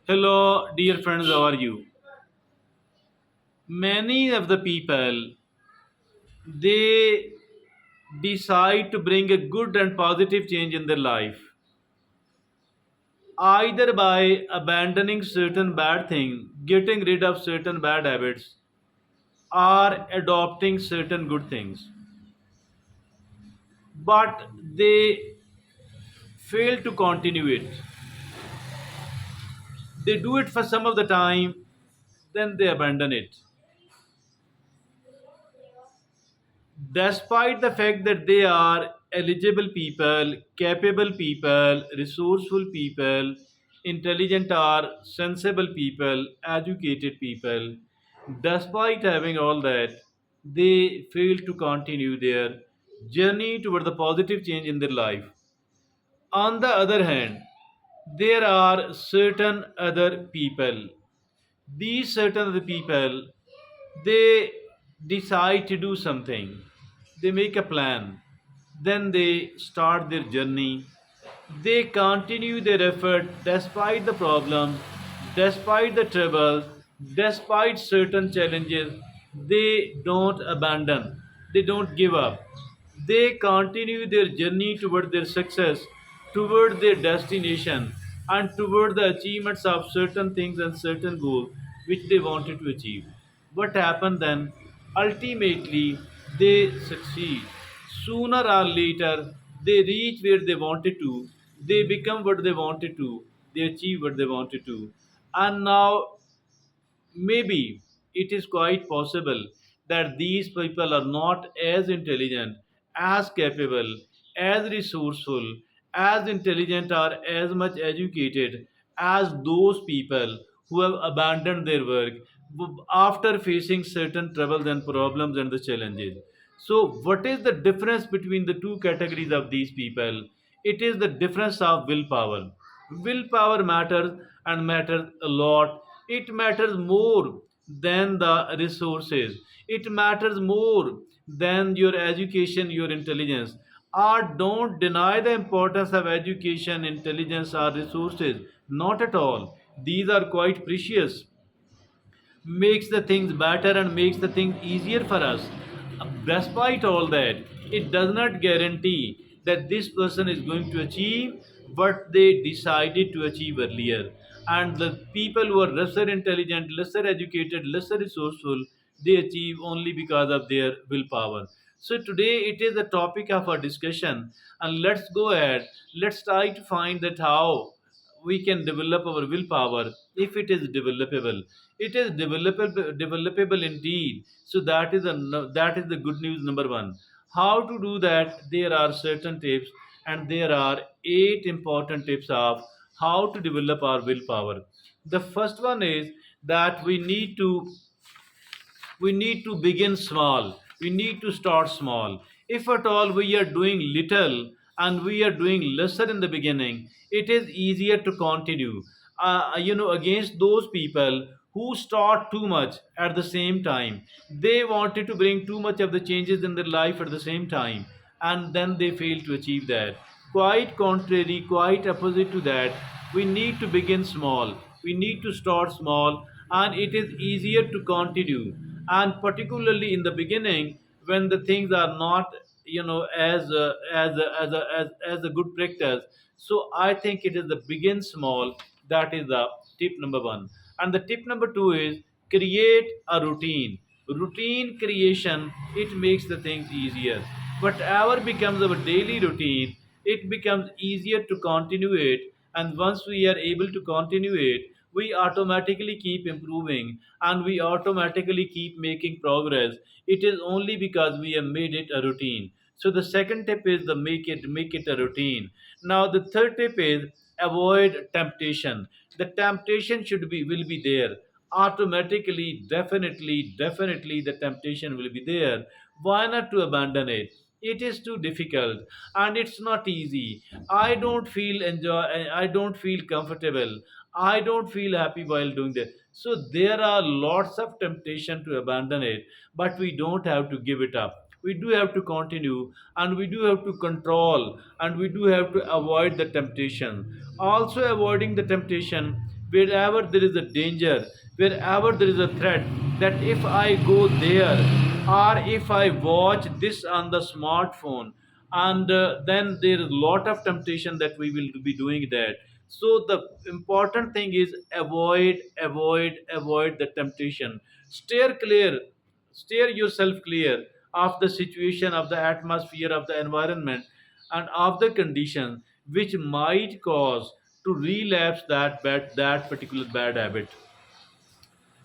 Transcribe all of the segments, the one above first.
Hello, dear friends, how are you? Many of the people they decide to bring a good and positive change in their life either by abandoning certain bad things, getting rid of certain bad habits, or adopting certain good things. But they fail to continue it. They do it for some of the time, then they abandon it. Despite the fact that they are eligible people, capable people, resourceful people, intelligent or sensible people, educated people, despite having all that, they fail to continue their journey toward the positive change in their life. On the other hand, there are certain other people. These certain other people, they decide to do something. They make a plan. Then they start their journey. They continue their effort despite the problems, despite the troubles, despite certain challenges. They don't abandon. They don't give up. They continue their journey toward their success, toward their destination, and toward the achievements of certain things and certain goals which they wanted to achieve. What happened then? Ultimately, they succeed. Sooner or later, they reach where they wanted to, they become what they wanted to, they achieve what they wanted to. And now maybe it is quite possible that these people are not as intelligent, as capable, as resourceful, as intelligent, or as much educated as those people who have abandoned their work after facing certain troubles and problems and the challenges. So, what is the difference between the two categories of these people? It is the difference of willpower. Willpower matters and matters a lot. It matters more than the resources. It matters more than your education, your intelligence. Or don't deny the importance of education, intelligence, or resources. Not at all. These are quite precious, makes the things better and makes the things easier for us. Despite all that, it does not guarantee that this person is going to achieve what they decided to achieve earlier. And the people who are lesser intelligent, lesser educated, lesser resourceful, they achieve only because of their willpower. So today it is the topic of our discussion, and let's go ahead. Let's try to find that how we can develop our willpower if it is developable. It is developable indeed. So that is the good news number one. How to do that? There are certain tips, and there are 8 important tips of how to develop our willpower. The first one is that we need to begin small. We need to start small. If at all we are doing little and we are doing lesser in the beginning, it is easier to continue. Against those people who start too much at the same time, they wanted to bring too much of the changes in their life at the same time, and then they fail to achieve that. Quite contrary, quite opposite to that, we need to begin small. We need to start small, and it is easier to continue. And particularly in the beginning, when the things are not, as a good practice. So I think it is the begin small. That is the tip number one. And the tip number two is create a routine. Routine creation, it makes the things easier. Whatever becomes our daily routine, it becomes easier to continue it. And once we are able to continue it, we automatically keep improving and we automatically keep making progress. It is only because we have made it a routine. So the second tip is the make it a routine. Now the third tip is avoid temptation. The temptation should be will be there automatically. Definitely the temptation will be there. Why not to abandon it? It is too difficult and it's not easy. I don't feel comfortable. I don't feel happy while doing that. So there are lots of temptation to abandon it, but we don't have to give it up. We do have to continue, and we do have to control, and we do have to avoid the temptation. Also avoiding the temptation, wherever there is a danger, wherever there is a threat, that if I go there or if I watch this on the smartphone, and then there is a lot of temptation that we will be doing that. So the important thing is avoid the temptation. Steer clear, steer yourself clear of the situation, of the atmosphere, of the environment, and of the conditions which might cause to relapse that particular bad habit.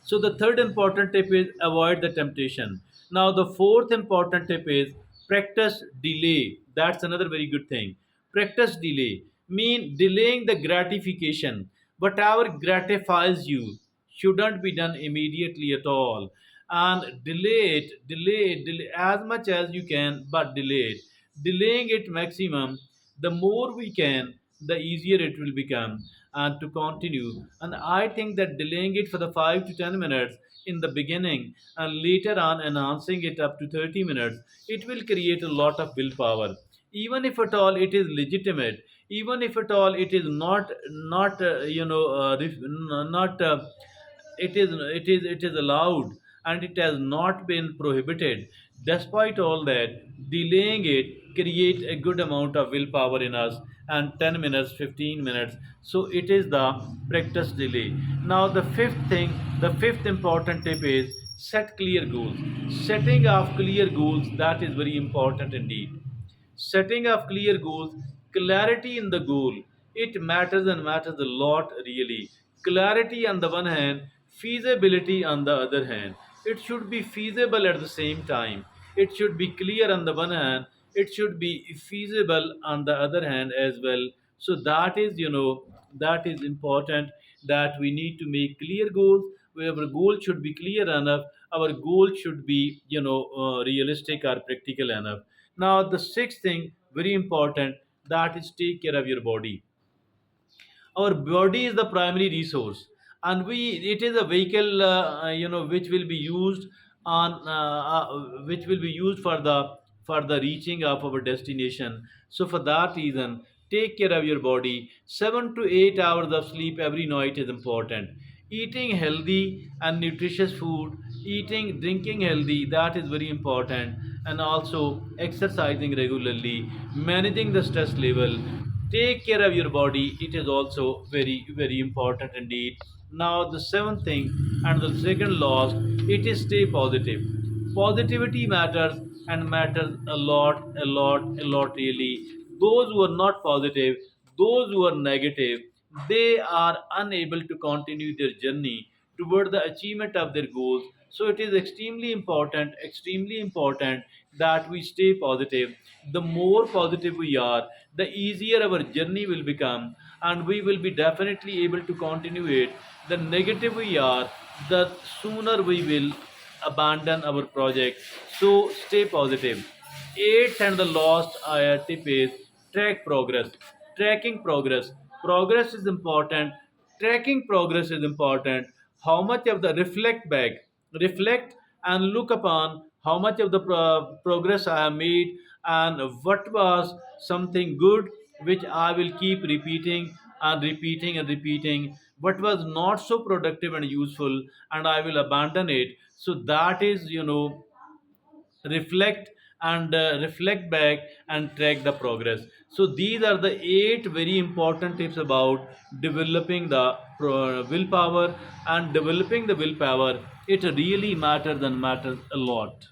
So the third important tip is avoid the temptation. Now the fourth important tip is practice delay. That's another very good thing. Practice delay mean delaying the gratification. Whatever gratifies you shouldn't be done immediately at all. And delay as much as you can, but delay it. Delaying it maximum, the more we can, the easier it will become and to continue. And I think that delaying it for the 5 to 10 minutes in the beginning and later on enhancing it up to 30 minutes, it will create a lot of willpower. Even if at all it is legitimate, even if at all it is not not it is allowed and it has not been prohibited. Despite all that, delaying it create a good amount of willpower in us, and 10 minutes, 15 minutes. So it is the practice delay. Now the fifth important tip is set clear goals. Setting of clear goals, that is very important indeed. Setting of clear goals, clarity in the goal, it matters and matters a lot really. Clarity on the one hand, feasibility on the other hand. It should be feasible at the same time. It should be clear on the one hand, it should be feasible on the other hand as well. So that is, that is important, that we need to make clear goals. Our goal should be clear enough. Our goal should be, realistic or practical enough. Now, the sixth thing, very important, that is take care of your body. Our body is the primary resource, and we it is a vehicle, which will be used on which will be used for the reaching of our destination. So for that reason, take care of your body. 7 to 8 hours of sleep every night is important. Eating healthy and nutritious food, eating drinking healthy, that is very important. And also exercising regularly, managing the stress level, take care of your body, it is also very important indeed. Now the seventh thing and the second last, it is stay positive. Positivity matters, and matters a lot really. Those who are not positive, those who are negative, they are unable to continue their journey toward the achievement of their goals. So it is extremely important that we stay positive. The more positive we are, the easier our journey will become, and we will be definitely able to continue it. The negative we are, the sooner we will abandon our project. So stay positive. Eighth and the last tip is track progress. Tracking progress. Progress is important. Tracking progress is important. How much of the reflect back, reflect and look upon how much of the progress I have made, and what was something good which I will keep repeating and repeating and repeating. What was not so productive and useful, and I will abandon it. So that is, reflect and reflect back and track the progress. So these are the eight very important tips about developing the willpower. And developing the willpower, it really matters and matters a lot.